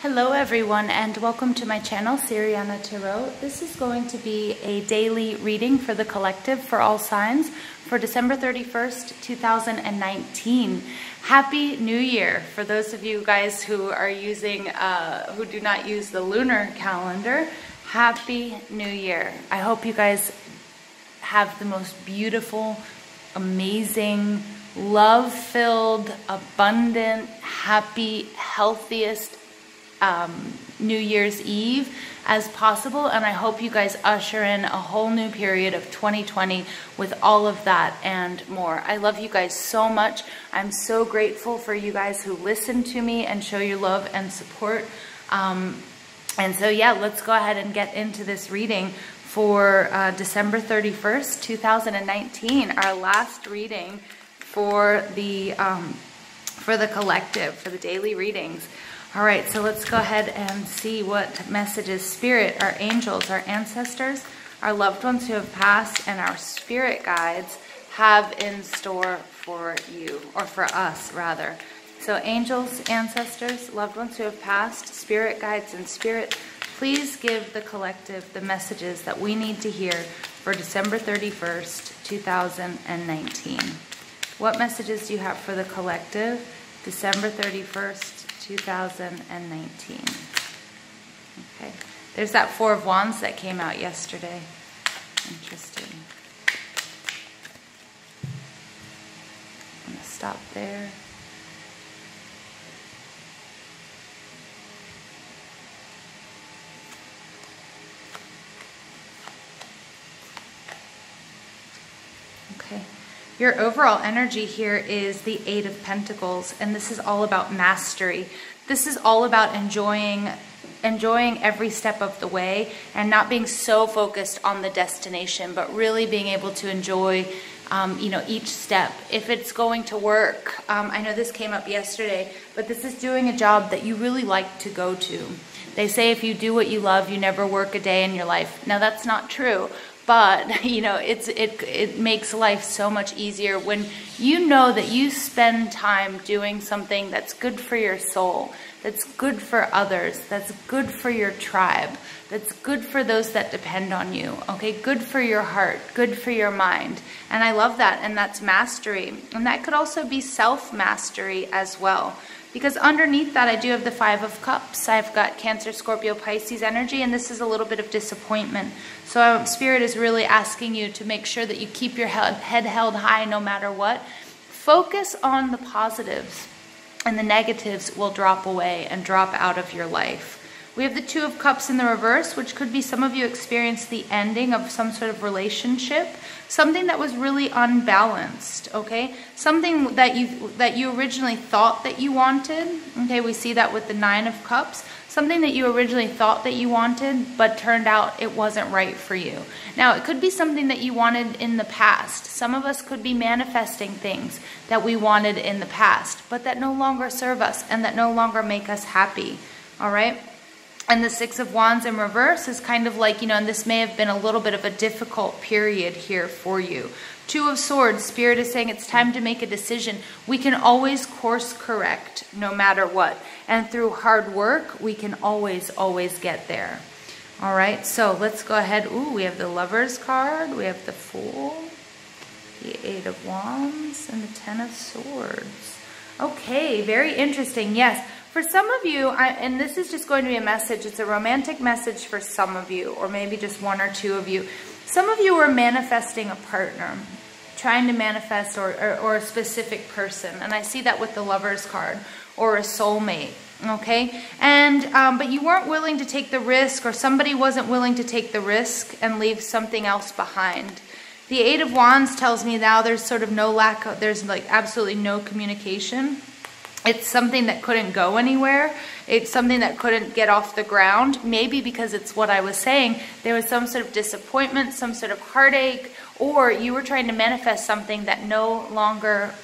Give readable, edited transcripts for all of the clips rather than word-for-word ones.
Hello everyone and welcome to my channel, Siriana Tarot. This is going to be a daily reading for the collective for all signs for December 31st, 2019. Happy New Year for those of you guys who are using, who do not use the lunar calendar. Happy New Year. I hope you guys have the most beautiful, amazing, love-filled, abundant, happy, healthiest New Year's Eve as possible, and I hope you guys usher in a whole new period of 2020 with all of that and more. I love you guys so much. I'm so grateful for you guys who listen to me and show your love and support. And so yeah, let's go ahead and get into this reading for December 31st, 2019, our last reading for the collective, for the daily readings. All right, so let's go ahead and see what messages Spirit, our angels, our ancestors, our loved ones who have passed, and our spirit guides have in store for you, or for us, rather. So angels, ancestors, loved ones who have passed, spirit guides, and spirit, please give the collective the messages that we need to hear for December 31st, 2019. What messages do you have for the collective, December 31st, 2019. Okay, there's that Four of Wands that came out yesterday. Interesting. I'm gonna stop there. Okay. Your overall energy here is the Eight of Pentacles, and this is all about mastery. This is all about enjoying every step of the way and not being so focused on the destination, but really being able to enjoy each step. If it's going to work, I know this came up yesterday, but this is doing a job that you really like to go to. They say if you do what you love, you never work a day in your life. Now that's not true. But, it makes life so much easier when you know that you spend time doing something that's good for your soul, that's good for others, that's good for your tribe, that's good for those that depend on you, okay? Good for your heart, good for your mind. And I love that, and that's mastery. And that could also be self-mastery as well. Because underneath that, I do have the Five of Cups. I've got Cancer, Scorpio, Pisces energy, and this is a little bit of disappointment. So Spirit is really asking you to make sure that you keep your head held high no matter what. Focus on the positives, and the negatives will drop away and drop out of your life. We have the Two of Cups in the reverse, which could be some of you experienced the ending of some sort of relationship, something that was really unbalanced, okay? Something that you originally thought that you wanted, okay? We see that with the Nine of Cups. Something that you originally thought that you wanted, but turned out it wasn't right for you. Now, it could be something that you wanted in the past. Some of us could be manifesting things that we wanted in the past, but that no longer serve us and that no longer make us happy, all right? And the Six of Wands in reverse is kind of like, and this may have been a little bit of a difficult period here for you. Two of Swords, Spirit is saying it's time to make a decision. We can always course correct no matter what. And through hard work, we can always get there. All right, so let's go ahead. Ooh, we have the Lovers card. We have the Fool, the Eight of Wands, and the Ten of Swords. Okay, very interesting. Yes. For some of you, and this is just going to be a message, it's a romantic message for some of you, or maybe just one or two of you. Some of you are manifesting a partner, trying to manifest or a specific person, and I see that with the Lovers card, or a soulmate, okay? And but you weren't willing to take the risk, or somebody wasn't willing to take the risk and leave something else behind. The Eight of Wands tells me now there's sort of there's like absolutely no communication. It's something that couldn't go anywhere. It's something that couldn't get off the ground. Maybe because it's what I was saying. There was some sort of disappointment, some sort of heartache, or you were trying to manifest something that no longer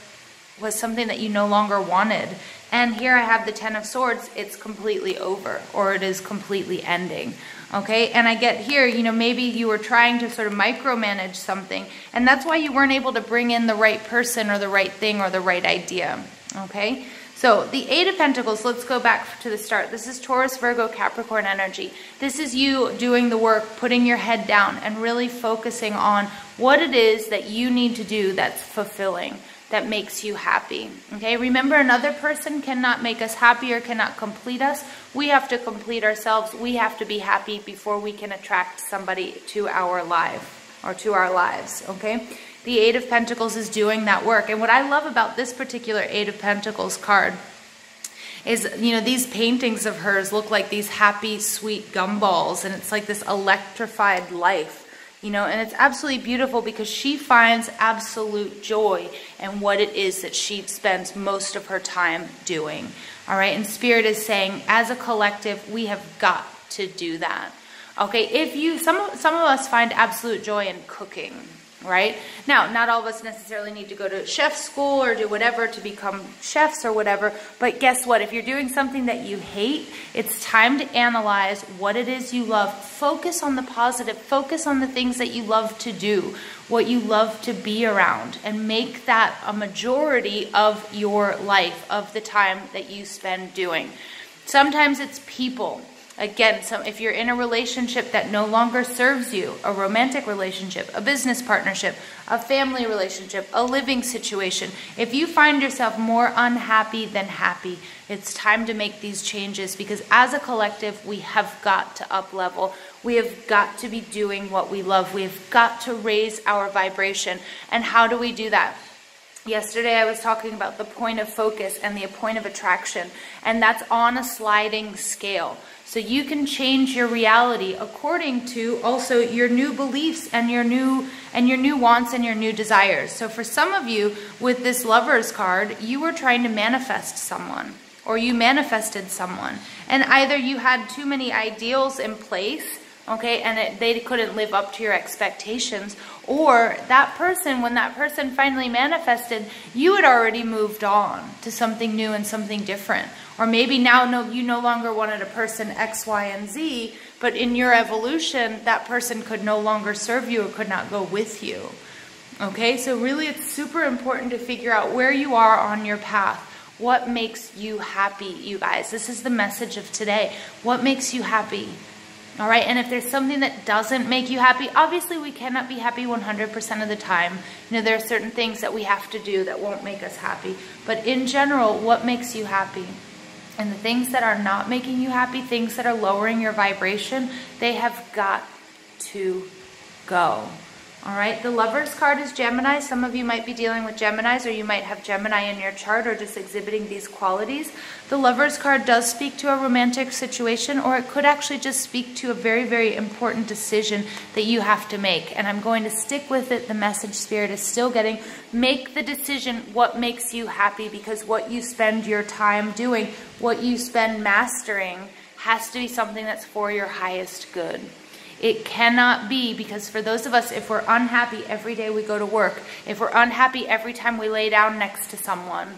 was something that you no longer wanted. And here I have the Ten of Swords. It's completely over, or it is completely ending. Okay, and I get here, maybe you were trying to sort of micromanage something, and that's why you weren't able to bring in the right person or the right thing or the right idea. Okay, So the Eight of Pentacles, let's go back to the start. This is Taurus, Virgo, Capricorn energy. This is you doing the work, putting your head down and really focusing on what it is that you need to do that's fulfilling, that makes you happy. Okay, remember, another person cannot make us happy or cannot complete us. We have to complete ourselves. We have to be happy before we can attract somebody to our life or to our lives. Okay, the Eight of Pentacles is doing that work. And what I love about this particular Eight of Pentacles card is, you know, these paintings of hers look like these happy, sweet gumballs, and it's like this electrified life. You know, and it's absolutely beautiful because she finds absolute joy in what it is that she spends most of her time doing. All right, and Spirit is saying, as a collective, we have got to do that. Okay, if you, some of us find absolute joy in cooking, right? Now, not all of us necessarily need to go to chef school or do whatever to become chefs or whatever, but guess what? If you're doing something that you hate, it's time to analyze what it is you love. Focus on the positive. Focus on the things that you love to do, what you love to be around, and make that a majority of your life, of the time that you spend doing. Sometimes it's people. Again, if you're in a relationship that no longer serves you, a romantic relationship, a business partnership, a family relationship, a living situation, if you find yourself more unhappy than happy, it's time to make these changes, because as a collective, we have got to up level. We have got to be doing what we love. We have got to raise our vibration. And how do we do that? Yesterday I was talking about the point of focus and the point of attraction, and that's on a sliding scale. So you can change your reality according to also your new beliefs and your new wants and your new desires. So for some of you with this Lovers card, you were trying to manifest someone, or you manifested someone, and either you had too many ideals in place, okay, and they couldn't live up to your expectations, or that person, when that person finally manifested, you had already moved on to something new and something different. Or maybe now you no longer wanted a person X, Y, and Z, but in your evolution, that person could no longer serve you or could not go with you. Okay, so really it's super important to figure out where you are on your path. What makes you happy, you guys? This is the message of today. What makes you happy? All right, and if there's something that doesn't make you happy, obviously we cannot be happy 100% of the time. You know, there are certain things that we have to do that won't make us happy. But in general, what makes you happy? And the things that are not making you happy, things that are lowering your vibration, they have got to go. All right, the Lovers card is Gemini. Some of you might be dealing with Geminis, or you might have Gemini in your chart or just exhibiting these qualities. The Lovers card does speak to a romantic situation, or it could actually just speak to a very, very important decision that you have to make. And I'm going to stick with it. The message Spirit is still getting. Make the decision what makes you happy, because what you spend your time doing, what you spend mastering, has to be something that's for your highest good. It cannot be, because for those of us, if we're unhappy every day we go to work, if we're unhappy every time we lay down next to someone,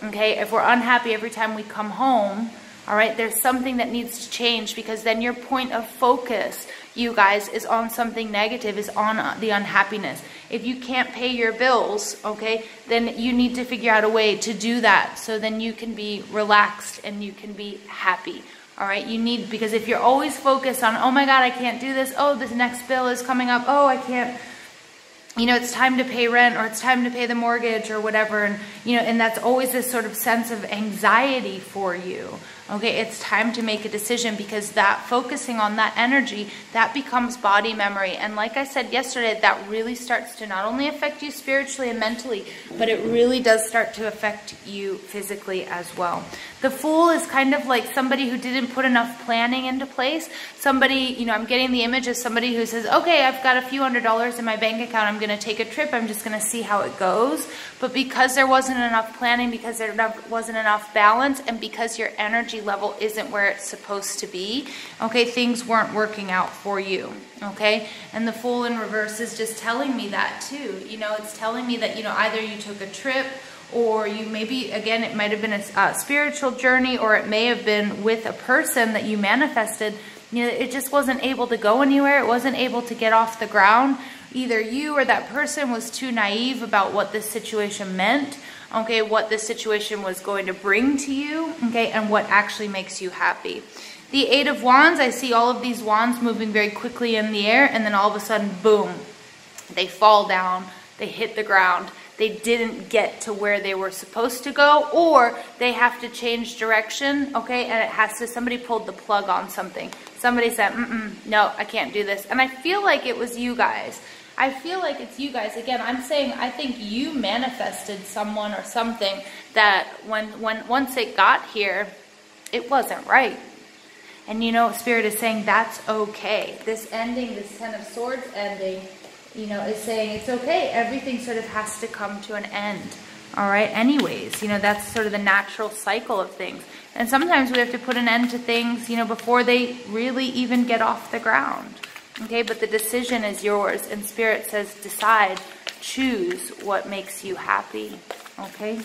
okay, if we're unhappy every time we come home, all right, there's something that needs to change, because then your point of focus, you guys, is on something negative, is on the unhappiness. If you can't pay your bills, okay, then you need to figure out a way to do that, so then you can be relaxed and you can be happy. All right, you need, because if you're always focused on, oh my God, I can't do this. Oh, this next bill is coming up. Oh, I can't, you know, it's time to pay rent, or it's time to pay the mortgage or whatever. And, you know, and that's always this sort of sense of anxiety for you. Okay, it's time to make a decision, because that focusing on that energy, that becomes body memory. And like I said yesterday, that really starts to not only affect you spiritually and mentally, but it really does start to affect you physically as well. The Fool is kind of like somebody who didn't put enough planning into place. Somebody, you know, I'm getting the image of somebody who says, okay, I've got a few $100s in my bank account. I'm going to take a trip. I'm just going to see how it goes. But because there wasn't enough planning, because there wasn't enough balance, and because your energy level isn't where it's supposed to be, okay, things weren't working out for you, okay? And the Fool in reverse is just telling me that too. You know, it's telling me that, you know, either you took a trip, or you maybe, again, it might have been a spiritual journey, or it may have been with a person that you manifested. You know, it just wasn't able to go anywhere. It wasn't able to get off the ground. Either you or that person was too naive about what this situation meant. okay, what this situation was going to bring to you, okay, and what actually makes you happy. The Eight of Wands, I see all of these wands moving very quickly in the air, and then all of a sudden, boom, they fall down, they hit the ground. They didn't get to where they were supposed to go, or they have to change direction, okay, and it has to, somebody pulled the plug on something. Somebody said, no, I can't do this. And I feel like it was you guys. I feel like it's you guys. Again, I'm saying I think you manifested someone or something that once it got here, it wasn't right. And you know, Spirit is saying that's okay. This ending, this Ten of Swords ending, you know, is saying it's okay. Everything sort of has to come to an end. All right. Anyways, you know, that's sort of the natural cycle of things. And sometimes we have to put an end to things, you know, before they really even get off the ground. Okay. But the decision is yours. And Spirit says, decide, choose what makes you happy. Okay.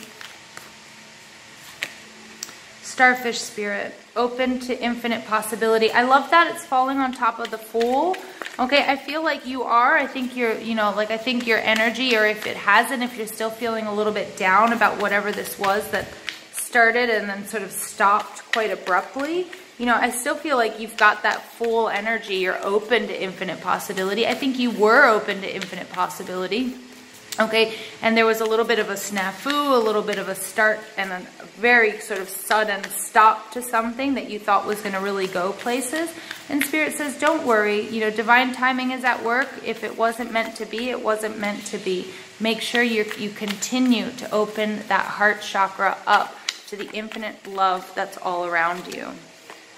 Starfish Spirit, open to infinite possibility. I love that it's falling on top of the Fool. Okay, I feel like you are. I think you're, you know, like I think your energy, or if it hasn't, if you're still feeling a little bit down about whatever this was that started and then sort of stopped quite abruptly, you know, I still feel like you've got that Fool energy. You're open to infinite possibility. I think you were open to infinite possibility. Okay, and there was a little bit of a snafu, a little bit of a start, and a very sort of sudden stop to something that you thought was going to really go places. And Spirit says, don't worry, you know, divine timing is at work. If it wasn't meant to be, it wasn't meant to be. Make sure you continue to open that heart chakra up to the infinite love that's all around you.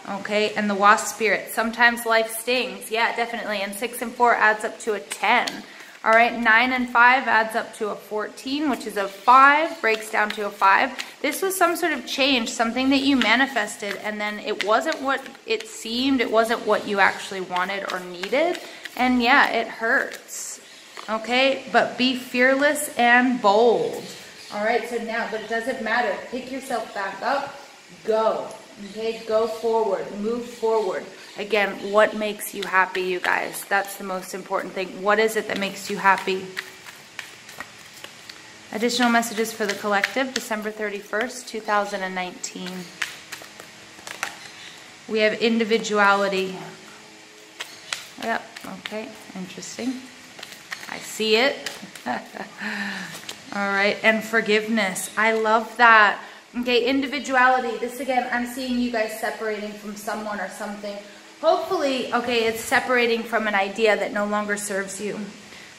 Okay, and the Wasp Spirit, sometimes life stings. Yeah, definitely. And 6 and 4 adds up to a 10. All right, 9 and 5 adds up to a 14, which is a 5, breaks down to a 5. This was some sort of change, something that you manifested, and then it wasn't what it seemed, it wasn't what you actually wanted or needed, and yeah, it hurts. Okay, but be fearless and bold. All right, so now, but it doesn't matter. Pick yourself back up, go. Okay, go forward, move forward. Again, what makes you happy, you guys? That's the most important thing. What is it that makes you happy? Additional messages for the collective, December 31st, 2019. We have individuality. Yep, okay, interesting. I see it. All right, and forgiveness. I love that. Okay, individuality. This again, I'm seeing you guys separating from someone or something. Hopefully, okay, it's separating from an idea that no longer serves you.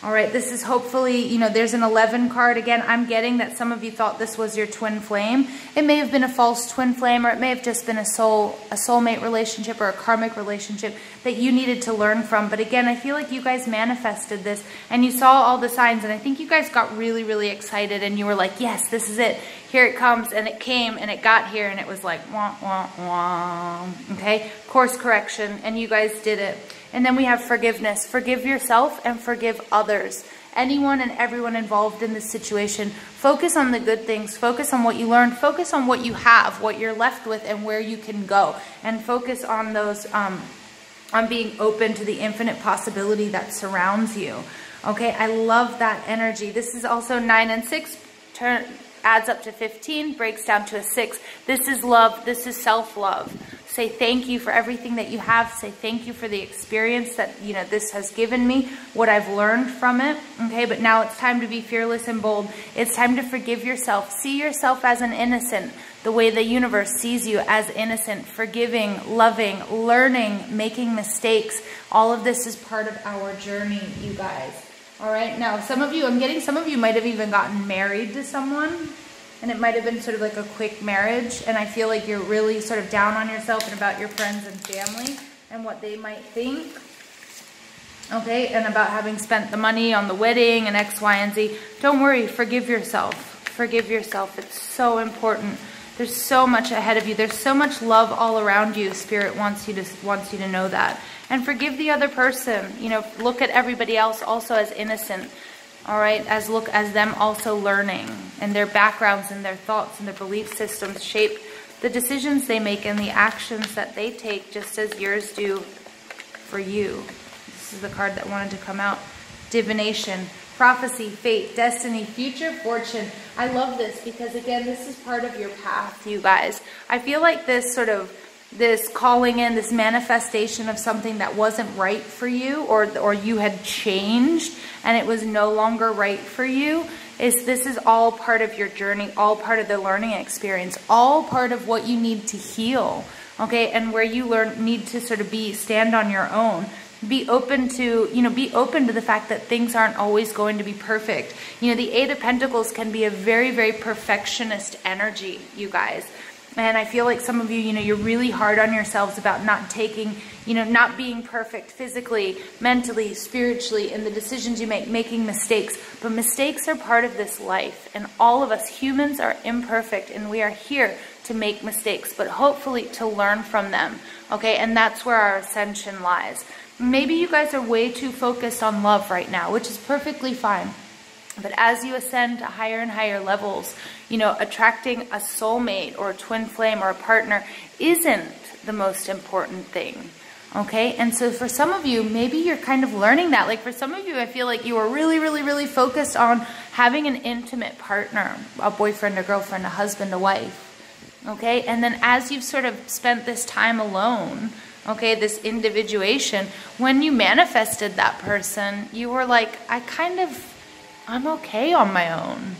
All right, this is hopefully, you know, there's an 11 card. Again, I'm getting that some of you thought this was your twin flame. It may have been a false twin flame, or it may have just been a soulmate relationship or a karmic relationship that you needed to learn from. But again, I feel like you guys manifested this and you saw all the signs, and I think you guys got really, really excited and you were like, yes, this is it. Here it comes, and it came and it got here and it was like, wah, wah, wah. Okay, course correction, and you guys did it. And then we have forgiveness. Forgive yourself and forgive others. Anyone and everyone involved in this situation. Focus on the good things. Focus on what you learned. Focus on what you have, what you're left with, and where you can go. And focus on those, on being open to the infinite possibility that surrounds you. Okay, I love that energy. This is also 9 and 6. Adds up to 15, breaks down to a 6. This is love. This is self-love. Say thank you for everything that you have. Say thank you for the experience that, you know, this has given me, what I've learned from it. Okay, but now it's time to be fearless and bold. It's time to forgive yourself. See yourself as an innocent, the way the universe sees you, as innocent, forgiving, loving, learning, making mistakes. All of this is part of our journey, you guys. All right, now some of you, I'm getting some of you might have even gotten married to someone, and it might have been sort of like a quick marriage, and I feel like you're really sort of down on yourself and about your friends and family and what they might think. Okay, and about having spent the money on the wedding and X, Y, and Z. Don't worry, forgive yourself. Forgive yourself. It's so important. There's so much ahead of you. There's so much love all around you. Spirit wants you to know that. And forgive the other person. You know, look at everybody else also as innocent. All right, look as them also learning, and their backgrounds and their thoughts and their belief systems shape the decisions they make and the actions that they take, just as yours do for you. This is the card that wanted to come out. Divination. prophecy, fate, destiny, future, fortune. I love this because, again, this is part of your path, you guys. I feel like this calling in, this manifestation of something that wasn't right for you, or you had changed and it was no longer right for you, this is all part of your journey, all part of the learning experience, all part of what you need to heal, okay? And where you need to sort of stand on your own. Be open to, be open to the fact that things aren't always going to be perfect. The Eight of Pentacles can be a very, very perfectionist energy, you guys. And I feel like some of you, you're really hard on yourselves about not not being perfect physically, mentally, spiritually, in the decisions you make, making mistakes. But mistakes are part of this life. And all of us humans are imperfect, and we are here to make mistakes, but hopefully to learn from them. Okay, and that's where our ascension lies. Maybe you guys are way too focused on love right now, which is perfectly fine. But as you ascend to higher and higher levels, attracting a soulmate or a twin flame or a partner isn't the most important thing. Okay? And so for some of you, maybe you're kind of learning that. Like for some of you, I feel like you are really, really, really focused on having an intimate partner, a boyfriend, a girlfriend, a husband, a wife. Okay? And then as you've sort of spent this time alone, okay, this individuation, when you manifested that person, you were like, I'm okay on my own.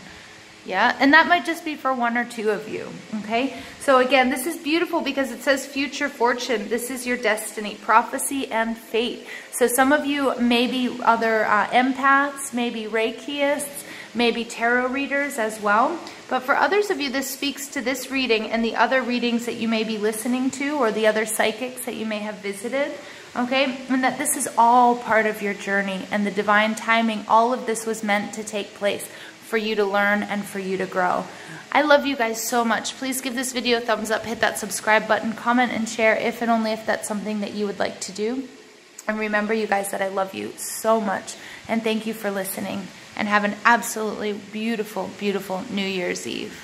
Yeah, and that might just be for one or two of you, okay? So again, this is beautiful because it says future fortune. This is your destiny, prophecy, and fate. So some of you may be other empaths, maybe Reikiists, maybe tarot readers as well. But for others of you, this speaks to this reading and the other readings that you may be listening to, or the other psychics that you may have visited, okay? And that this is all part of your journey, and the divine timing, all of this was meant to take place for you to learn and for you to grow. I love you guys so much. Please give this video a thumbs up, hit that subscribe button, comment and share if and only if that's something that you would like to do. And remember, you guys, that I love you so much, and thank you for listening. And have an absolutely beautiful, beautiful New Year's Eve.